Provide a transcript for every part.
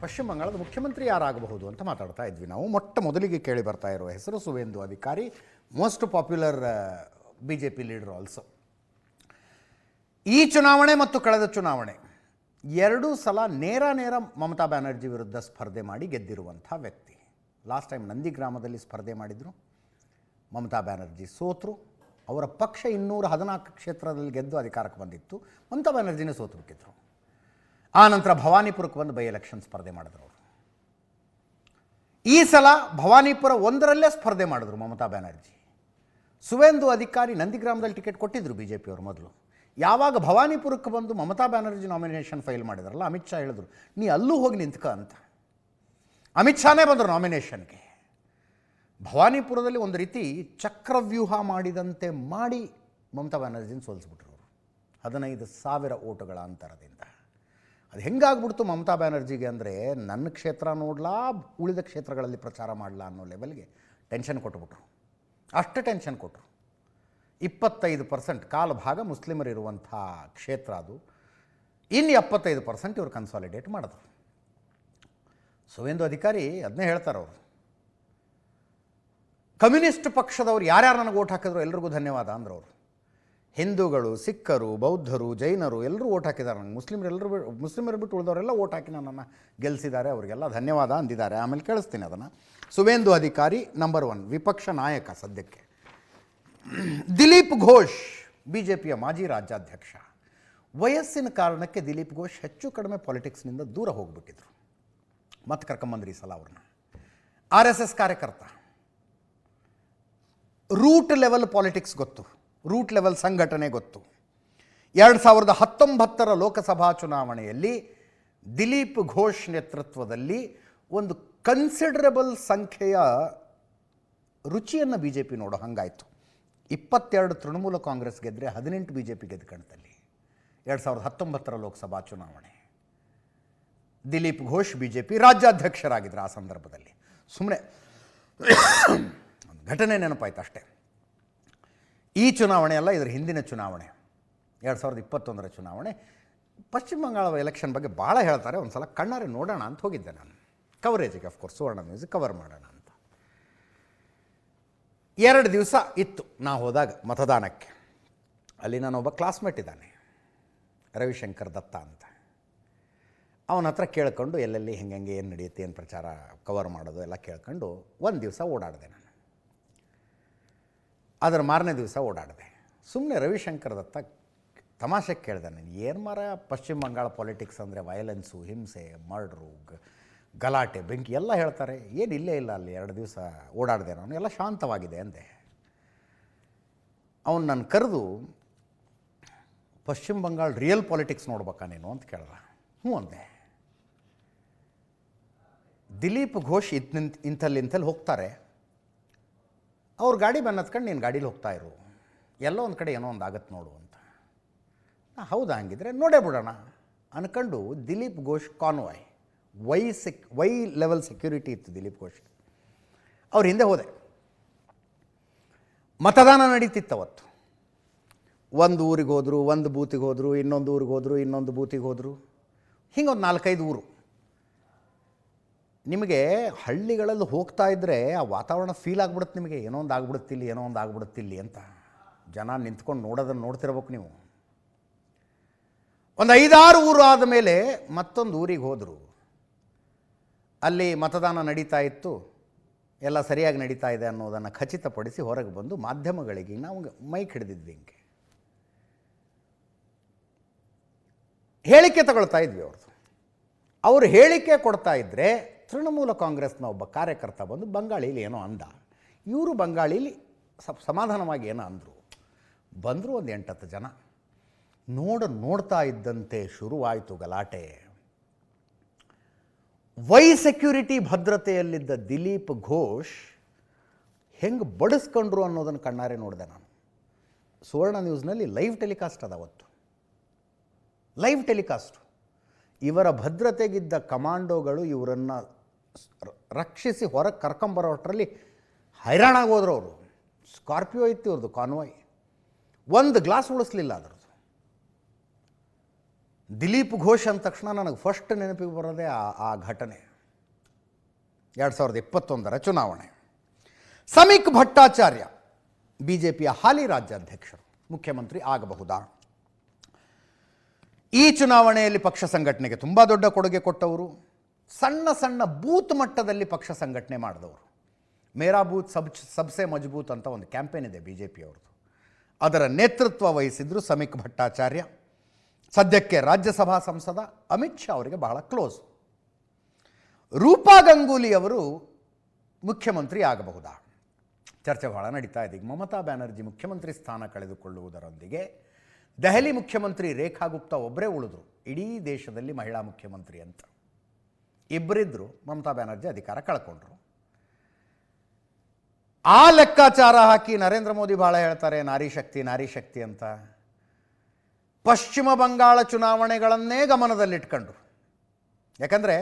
ಪಶ್ಚಿಮ ಬಂಗಾಳದ ಮುಖ್ಯಮಂತ್ರಿ ಯಾರಾಗಬಹುದು ಅಂತ ಮಾತಾಡ್ತಾ ಇದ್ವಿ ನಾವು. ಮೊಟ್ಟ ಮೊದಲಿಗೆ ಕೇಳಿ ಬರ್ತಾ ಇರುವ ಹೆಸರು ಸುವೇಂದು ಅಧಿಕಾರಿ, most popular BJP leader also. ಈ ಚುನಾವಣೆ ಮತ್ತು ಕಳೆದ ಚುನಾವಣೆ ಎರಡೂ ಸಲ ನೇರ ಮಮತಾ ಬ್ಯಾನರ್ಜಿ ವಿರುದ್ಧ ಸ್ಪರ್ಧೆ ಮಾಡಿ ಗೆದ್ದಿರುವಂಥ ವ್ಯಕ್ತಿ. ಲಾಸ್ಟ್ ಟೈಮ್ ನಂದಿಗ್ರಾಮದಲ್ಲಿ ಸ್ಪರ್ಧೆ ಮಾಡಿದರು, ಮಮತಾ ಬ್ಯಾನರ್ಜಿ ಸೋತರು. ಅವರ ಪಕ್ಷ 214 ಕ್ಷೇತ್ರದಲ್ಲಿ ಗೆದ್ದು ಅಧಿಕಾರಕ್ಕೆ ಬಂದಿತ್ತು, ಮಮತಾ ಬ್ಯಾನರ್ಜಿನೇ ಸೋತು ಬಿಟ್ಟಿದ್ರು. ಆ ನಂತರ ಭವಾನಿಪುರಕ್ಕೆ ಬಂದು ಬೈ ಎಲೆಕ್ಷನ್ ಸ್ಪರ್ಧೆ ಮಾಡಿದ್ರು ಅವರು. ಈ ಸಲ ಭವಾನಿಪುರ 1ರಲ್ಲೇ ಸ್ಪರ್ಧೆ ಮಾಡಿದ್ರು ಮಮತಾ ಬ್ಯಾನರ್ಜಿ. ಸುವೇಂದು ಅಧಿಕಾರಿ ನಂದಿಗ್ರಾಮದಲ್ಲಿ ಟಿಕೆಟ್ ಕೊಟ್ಟಿದ್ದರು BJP ಅವರು ಮೊದಲು. ಯಾವಾಗ ಭವಾನಿಪುರಕ್ಕೆ ಬಂದು ಮಮತಾ ಬ್ಯಾನರ್ಜಿ ನಾಮಿನೇಷನ್ ಫೈಲ್ ಮಾಡಿದ್ರಲ್ಲ, ಅಮಿತ್ ಶಾ ಹೇಳಿದ್ರು ನೀ ಅಲ್ಲೂ ಹೋಗಿ ನಿಂತ್ಕ ಅಂತ. ಅಮಿತ್ ಶಾನೇ ಬಂದರು ನಾಮಿನೇಷನ್ಗೆ. ಭವಾನಿಪುರದಲ್ಲಿ ಒಂದು ರೀತಿ ಚಕ್ರವ್ಯೂಹ ಮಾಡಿದಂತೆ ಮಾಡಿ ಮಮತಾ ಬ್ಯಾನರ್ಜಿನ ಸೋಲಿಸ್ಬಿಟ್ರು ಅವರು 15,000 ಓಟುಗಳ ಅಂತರದಿಂದ. ಅದು ಹೆಂಗಾಗ್ಬಿಡ್ತು ಮಮತಾ ಬ್ಯಾನರ್ಜಿಗೆ ಅಂದರೆ, ನನ್ನ ಕ್ಷೇತ್ರ ನೋಡಲಾ ಉಳಿದ ಕ್ಷೇತ್ರಗಳಲ್ಲಿ ಪ್ರಚಾರ ಮಾಡಲಾ ಅನ್ನೋ ಲೆವೆಲ್ಗೆ ಟೆನ್ಷನ್ ಕೊಟ್ಬಿಟ್ರು. ಅಷ್ಟು ಟೆನ್ಷನ್ ಕೊಟ್ಟರು. 25% ಕಾಲು ಭಾಗ ಮುಸ್ಲಿಮರಿರುವಂಥ ಕ್ಷೇತ್ರ ಅದು. ಇನ್ನು 75% ಇವರು ಕನ್ಸಾಲಿಡೇಟ್ ಮಾಡಿದ್ರು. ಸುವೇಂದು ಅಧಿಕಾರಿ ಅದನ್ನೇ ಹೇಳ್ತಾರೆ ಅವರು, ಕಮ್ಯುನಿಸ್ಟ್ ಪಕ್ಷದವ್ರು ಯಾರ್ಯಾರು ನನಗೆ ಓಟ್ ಹಾಕಿದ್ರು ಎಲ್ರಿಗೂ ಧನ್ಯವಾದ ಅಂದರು ಅವರು. ಹಿಂದೂಗಳು, ಸಿಖ್ಖರು, ಬೌದ್ಧರು, ಜೈನರು ಎಲ್ಲರೂ ಓಟ್ ಹಾಕಿದ್ದಾರೆ ನನಗೆ. ಮುಸ್ಲಿಮರು ಬಿಟ್ಟು ಉಳಿದವರೆಲ್ಲ ಓಟ್ ಹಾಕಿ ನನ್ನನ್ನು ಗೆಲ್ಲಿಸಿದ್ದಾರೆ, ಅವರಿಗೆಲ್ಲ ಧನ್ಯವಾದ ಅಂದಿದ್ದಾರೆ. ಆಮೇಲೆ ಕೇಳಿಸ್ತೀನಿ ಅದನ್ನು. ಸುವೇಂದು ಅಧಿಕಾರಿ ನಂಬರ್ 1 ವಿಪಕ್ಷ ನಾಯಕ ಸದ್ಯಕ್ಕೆ. ದಿಲೀಪ್ ಘೋಷ್ BJPಯ ಮಾಜಿ ರಾಜ್ಯಾಧ್ಯಕ್ಷ. ವಯಸ್ಸಿನ ಕಾರಣಕ್ಕೆ ದಿಲೀಪ್ ಘೋಷ್ ಹೆಚ್ಚು ಕಡಿಮೆ ಪಾಲಿಟಿಕ್ಸ್ನಿಂದ ದೂರ ಹೋಗಿಬಿಟ್ಟಿದ್ರು. ಮತ್ತೆ ಕರ್ಕೊಂಬಂದ್ರಿ ಈ ಸಲ ಅವ್ರನ್ನ. RSS ಕಾರ್ಯಕರ್ತ, ರೂಟ್ ಲೆವೆಲ್ ಪಾಲಿಟಿಕ್ಸ್ ಗೊತ್ತು, ರೂಟ್ ಲೆವೆಲ್ ಸಂಘಟನೆ ಗೊತ್ತು. 2019 ಲೋಕಸಭಾ ಚುನಾವಣೆಯಲ್ಲಿ ದಿಲೀಪ್ ಘೋಷ್ ನೇತೃತ್ವದಲ್ಲಿ ಒಂದು ಕನ್ಸಿಡರಬಲ್ ಸಂಖ್ಯೆಯ ರುಚಿಯನ್ನು BJP ನೋಡೋ ಹಂಗಾಯಿತು. 22 ತೃಣಮೂಲ ಕಾಂಗ್ರೆಸ್ ಗೆದ್ದರೆ 18 BJP ಗೆದ್ಕಂತಲ್ಲಿ 2019 ಲೋಕಸಭಾ ಚುನಾವಣೆ. ದಿಲೀಪ್ ಘೋಷ್ BJP ರಾಜ್ಯಾಧ್ಯಕ್ಷರಾಗಿದ್ದರು ಆ ಸಂದರ್ಭದಲ್ಲಿ. ಸುಮ್ಮನೆ ಘಟನೆ ನೆನಪಾಯ್ತು ಅಷ್ಟೇ. ಈ ಚುನಾವಣೆ ಅಲ್ಲ, ಇದರ ಹಿಂದಿನ ಚುನಾವಣೆ 2021 ಚುನಾವಣೆ. ಪಶ್ಚಿಮ ಬಂಗಾಳ ಎಲೆಕ್ಷನ್ ಬಗ್ಗೆ ಭಾಳ ಹೇಳ್ತಾರೆ. ಒಂದು ಸಲ ಕಣ್ಣಾರೆ ನೋಡೋಣ ಅಂತ ಹೋಗಿದ್ದೆ ನಾನು, ಕವರೇಜಿಗೆ. ಅಫ್ಕೋರ್ಸ್ ಸುವರ್ಣ ನ್ಯೂಸ್ ಕವರ್ ಮಾಡೋಣ ಅಂತ. 2 ದಿವಸ ಇತ್ತು ನಾವು ಹೋದಾಗ ಮತದಾನಕ್ಕೆ. ಅಲ್ಲಿ ನಾನೊಬ್ಬ ಕ್ಲಾಸ್ಮೇಟ್ ಇದ್ದಾನೆ, ರವಿಶಂಕರ್ ದತ್ತ ಅಂತ. ಅವನ ಹತ್ರ ಕೇಳ್ಕೊಂಡು ಎಲ್ಲೆಲ್ಲಿ ಹೆಂಗೆ ಏನು ನಡೆಯುತ್ತೆ, ಏನು ಪ್ರಚಾರ ಕವರ್ ಮಾಡೋದು ಎಲ್ಲ ಕೇಳ್ಕೊಂಡು ಒಂದು ದಿವಸ ಓಡಾಡಿದೆ ನಾನು. ಅದರ ಮಾರನೇ ದಿವಸ ಓಡಾಡಿದೆ. ಸುಮ್ಮನೆ ರವಿಶಂಕರ್ ದತ್ತ ತಮಾಷೆಗೆ ಕೇಳಿದೆ ನಾನು, ಏನು ಮಾರ ಪಶ್ಚಿಮ ಬಂಗಾಳ ಪಾಲಿಟಿಕ್ಸ್ ಅಂದರೆ ವಯಲೆನ್ಸು, ಹಿಂಸೆ, ಮರ್ಡ್ರು, ಗಲಾಟೆ, ಬೆಂಕಿ ಎಲ್ಲ ಹೇಳ್ತಾರೆ, ಏನು ಇಲ್ಲೇ ಇಲ್ಲ ಅಲ್ಲಿ. 2 ದಿವಸ ಓಡಾಡಿದೆ ನಾನು, ಎಲ್ಲ ಶಾಂತವಾಗಿದೆ ಅಂದೆ. ಅವನು ನಾನು ಕರೆದು ಪಶ್ಚಿಮ ಬಂಗಾಳ ರಿಯಲ್ ಪಾಲಿಟಿಕ್ಸ್ ನೋಡ್ಬೇಕಾ ನೀನು ಅಂತ ಕೇಳ್ದ. ಹ್ಞೂ ಅಂದೆ. ದಿಲೀಪ್ ಘೋಷ್ ಇಂಥಲ್ಲಿ ಹೋಗ್ತಾರೆ, ಅವ್ರ ಗಾಡಿ ಬಂದು ಹತ್ಕೊಂಡು ನೀನು ಗಾಡೀಲಿ ಹೋಗ್ತಾ ಇರು, ಎಲ್ಲೋ ಒಂದು ಕಡೆ ಏನೋ ಒಂದು ಆಗತ್ತೆ ನೋಡು ಅಂತ. ಹೌದಾ, ಹಂಗಿದ್ರೆ ನೋಡೇ ಬಿಡೋಣ ಅನ್ಕೊಂಡು Dilip Ghosh convoy, Y level security ಇತ್ತು ದಿಲೀಪ್ ಘೋಷ್. ಅವ್ರ ಹಿಂದೆ ಹೋದೆ. ಮತದಾನ ನಡೀತಿತ್ತು ಅವತ್ತು. ಒಂದು ಊರಿಗೆ ಹೋದರು, ಒಂದು ಬೂತಿಗೆ ಹೋದರು, ಇನ್ನೊಂದು ಊರಿಗೆ ಹೋದರು, ಇನ್ನೊಂದು ಬೂತಿಗೆ ಹೋದರು. ಹಿಂಗೆ ಒಂದು 4-5 ಊರು. ನಿಮಗೆ ಹಳ್ಳಿಗಳಲ್ಲಿ ಹೋಗ್ತಾ ಇದ್ದರೆ ಆ ವಾತಾವರಣ ಫೀಲ್ ಆಗ್ಬಿಡುತ್ತೆ ನಿಮಗೆ, ಏನೋ ಒಂದು ಆಗ್ಬಿಡುತ್ತಿಲ್ಲಿ, ಏನೋ ಒಂದು ಆಗ್ಬಿಡುತ್ತಿಲ್ಲಿ ಅಂತ. ಜನ ನಿಂತ್ಕೊಂಡು ನೋಡೋದನ್ನು ನೋಡ್ತಿರ್ಬೇಕು ನೀವು. ಒಂದು 5-6 ಊರು ಆದಮೇಲೆ ಮತ್ತೊಂದು ಊರಿಗೆ ಹೋದರು. ಅಲ್ಲಿ ಮತದಾನ ನಡೀತಾ ಇತ್ತು, ಎಲ್ಲ ಸರಿಯಾಗಿ ನಡೀತಾ ಇದೆ ಅನ್ನೋದನ್ನು ಖಚಿತಪಡಿಸಿ ಹೊರಗೆ ಬಂದು ಮಾಧ್ಯಮಗಳಿಗೆ ನಾವು ಮೈಕ್ ಹಿಡಿದಿದ್ವಿ. ಹಿಂಗೆ ಹೇಳಿಕೆ ತಗೊಳ್ತಾ ಇದ್ವಿ ಅವ್ರದ್ದು. ಅವರು ಹೇಳಿಕೆ ಕೊಡ್ತಾ ಇದ್ದರೆ ತೃಣಮೂಲ ಕಾಂಗ್ರೆಸ್ನ ಒಬ್ಬ ಕಾರ್ಯಕರ್ತ ಬಂದು ಬಂಗಾಳಿಲಿ ಏನೋ ಅಂದ. ಇವರು ಬಂಗಾಳಿಲಿ ಸಮಾಧಾನವಾಗಿ ಏನೋ ಅಂದರು. ಬಂದರು ಒಂದು 8-10 ಜನ. ನೋಡ್ತಾ ಇದ್ದಂತೆ ಶುರುವಾಯಿತು ಗಲಾಟೆ. ವೈ ಸೆಕ್ಯೂರಿಟಿ ಭದ್ರತೆಯಲ್ಲಿದ್ದ ದಿಲೀಪ್ ಘೋಷ್ ಹೆಂಗೆ ಬಡಿಸ್ಕೊಂಡ್ರು ಅನ್ನೋದನ್ನು ಕಣ್ಣಾರೆ ನೋಡಿದೆ ನಾನು. ಸುವರ್ಣ ನ್ಯೂಸ್ನಲ್ಲಿ ಲೈವ್ ಟೆಲಿಕಾಸ್ಟ್ ಅದ ಅವತ್ತು, ಲೈವ್ ಟೆಲಿಕಾಸ್ಟು. ಇವರ ಭದ್ರತೆಗಿದ್ದ ಕಮಾಂಡೋಗಳು ಇವರನ್ನು ರಕ್ಷಿಸಿ ಹೊರಗೆ ಕರ್ಕೊಂಬರೋ ಅಷ್ಟರಲ್ಲಿ ಹೈರಾಣಾಗೋದ್ರು ಅವರು. ಸ್ಕಾರ್ಪಿಯೋ ಇತ್ತು ಇವ್ರದ್ದು ಕಾನ್ವಾಯ್, ಒಂದು ಗ್ಲಾಸ್ ಉಳಿಸ್ಲಿಲ್ಲ ಅದರದ್ದು. ದಿಲೀಪ್ ಘೋಷ್ ಅಂದ ತಕ್ಷಣ ನನಗೆ ಫಸ್ಟ್ ನೆನಪಿಗೆ ಬರೋದೇ ಆ ಘಟನೆ 2021 ಚುನಾವಣೆ. ಸಮೀಕ್ ಭಟ್ಟಾಚಾರ್ಯ BJPಯ ಹಾಲಿ ರಾಜ್ಯಾಧ್ಯಕ್ಷರು, ಮುಖ್ಯಮಂತ್ರಿ ಆಗಬಹುದಾ? ಈ ಚುನಾವಣೆಯಲ್ಲಿ ಪಕ್ಷ ಸಂಘಟನೆಗೆ ತುಂಬ ದೊಡ್ಡ ಕೊಡುಗೆ ಕೊಟ್ಟವರು, ಸಣ್ಣ ಸಣ್ಣ ಬೂತ್ ಮಟ್ಟದಲ್ಲಿ ಪಕ್ಷ ಸಂಘಟನೆ ಮಾಡಿದವರು. ಮೇರಾ ಬೂತ್ ಸಬ್ಸೆ ಮಜಬೂತ್ ಅಂತ ಒಂದು ಕ್ಯಾಂಪೇನ್ ಇದೆ BJPಯವ್ರದ್ದು. ಅದರ ನೇತೃತ್ವ ವಹಿಸಿದ್ರು ಸಮೀಕ್ ಭಟ್ಟಾಚಾರ್ಯ. ಸದ್ಯಕ್ಕೆ ರಾಜ್ಯಸಭಾ ಸಂಸದ, ಅಮಿತ್ ಶಾ ಅವರಿಗೆ ಬಹಳ ಕ್ಲೋಸ್. ರೂಪಾ ಗಂಗೂಲಿ ಅವರು ಮುಖ್ಯಮಂತ್ರಿ ಆಗಬಹುದಾ? ಚರ್ಚೆ ಬಹಳ ನಡೀತಾ ಇದೆ. ಈಗ ಮಮತಾ ಬ್ಯಾನರ್ಜಿ ಮುಖ್ಯಮಂತ್ರಿ ಸ್ಥಾನ ಕಳೆದುಕೊಳ್ಳುವುದರೊಂದಿಗೆ ದೆಹಲಿ ಮುಖ್ಯಮಂತ್ರಿ ರೇಖಾ ಗುಪ್ತಾ ಒಬ್ಬರೇ ಉಳಿದ್ರು ಇಡೀ ದೇಶದಲ್ಲಿ ಮಹಿಳಾ ಮುಖ್ಯಮಂತ್ರಿ ಅಂತ. ಇಬ್ಬರಿದ್ದರು, ಮಮತಾ ಬ್ಯಾನರ್ಜಿ ಅಧಿಕಾರ ಕಳ್ಕೊಂಡ್ರು. ಆ ಲೆಕ್ಕಾಚಾರ ಹಾಕಿ ನರೇಂದ್ರ ಮೋದಿ ಭಾಳ ಹೇಳ್ತಾರೆ ನಾರಿ ಶಕ್ತಿ ಅಂತ. ಪಶ್ಚಿಮ ಬಂಗಾಳ ಚುನಾವಣೆಗಳನ್ನೇ ಗಮನದಲ್ಲಿಟ್ಕೊಂಡ್ರು. ಯಾಕಂದರೆ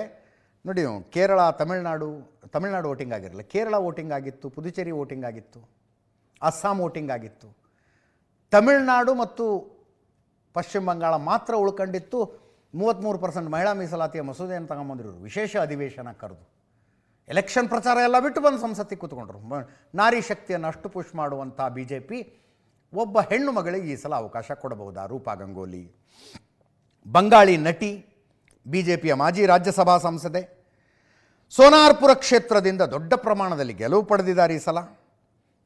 ನೋಡಿ, ಕೇರಳ, ತಮಿಳ್ನಾಡು ವೋಟಿಂಗ್ ಆಗಿರಲಿಲ್ಲ, ಕೇರಳ ವೋಟಿಂಗ್ ಆಗಿತ್ತು, ಪುದುಚೇರಿ ವೋಟಿಂಗ್ ಆಗಿತ್ತು, ಅಸ್ಸಾಂ ವೋಟಿಂಗ್ ಆಗಿತ್ತು. ತಮಿಳ್ನಾಡು ಮತ್ತು ಪಶ್ಚಿಮ ಬಂಗಾಳ ಮಾತ್ರ ಉಳ್ಕೊಂಡಿತ್ತು. 33% ಮಹಿಳಾ ಮೀಸಲಾತಿಯ ಮಸೂದೆಯನ್ನು ತಗೊಂಬಂದಿರು. ವಿಶೇಷ ಅಧಿವೇಶನ ಕರೆದು ಎಲೆಕ್ಷನ್ ಪ್ರಚಾರ ಎಲ್ಲ ಬಿಟ್ಟು ಬಂದು ಸಂಸತ್ತಿಗೆ ಕೂತ್ಕೊಂಡ್ರು. ನಾರಿ ಶಕ್ತಿಯನ್ನು ಅಷ್ಟು ಪುಷ್ ಮಾಡುವಂಥ BJP ಒಬ್ಬ ಹೆಣ್ಣು ಮಗಳಿಗೆ ಈ ಸಲ ಅವಕಾಶ ಕೊಡಬಹುದಾ? ರೂಪಾ ಗಂಗೂಲಿ ಬಂಗಾಳಿ ನಟಿ, BJPಯ ಮಾಜಿ ರಾಜ್ಯಸಭಾ ಸಂಸದೆ, ಸೋನಾರ್ಪುರ ಕ್ಷೇತ್ರದಿಂದ ದೊಡ್ಡ ಪ್ರಮಾಣದಲ್ಲಿ ಗೆಲುವು ಪಡೆದಿದ್ದಾರೆ ಈ ಸಲ.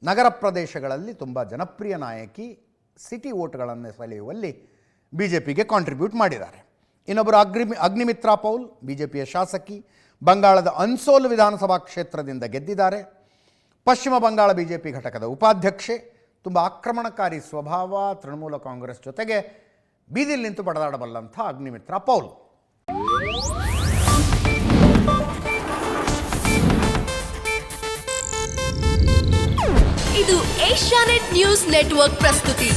ನಗರ ಪ್ರದೇಶಗಳಲ್ಲಿ ತುಂಬ ಜನಪ್ರಿಯ ನಾಯಕಿ, ಸಿಟಿ ವೋಟ್ಗಳನ್ನು ಸೆಳೆಯುವಲ್ಲಿ BJPಗೆ ಕಾಂಟ್ರಿಬ್ಯೂಟ್ ಮಾಡಿದ್ದಾರೆ. ಇನ್ನೊಬ್ಬರು ಅಗ್ನಿಮಿತ್ರಾ ಪೌಲ್, BJPಯ ಶಾಸಕಿ, ಬಂಗಾಳದ ಅನ್ಸೋಲ್ ವಿಧಾನಸಭಾ ಕ್ಷೇತ್ರದಿಂದ ಗೆದ್ದಿದ್ದಾರೆ. ಪಶ್ಚಿಮ ಬಂಗಾಳ BJP ಘಟಕದ ಉಪಾಧ್ಯಕ್ಷೆ, ತುಂಬ ಆಕ್ರಮಣಕಾರಿ ಸ್ವಭಾವ, ತೃಣಮೂಲ ಕಾಂಗ್ರೆಸ್ ಜೊತೆಗೆ ಬೀದಿಲಿ ನಿಂತು ಬಡದಾಡಬಲ್ಲಂಥ ಅಗ್ನಿಮಿತ್ರಾ ಪೌಲ್. ಇದು ಏಷ್ಯಾನೆಟ್ ನ್ಯೂಸ್ ನೆಟ್ವರ್ಕ್ ಪ್ರಸ್ತುತಿ.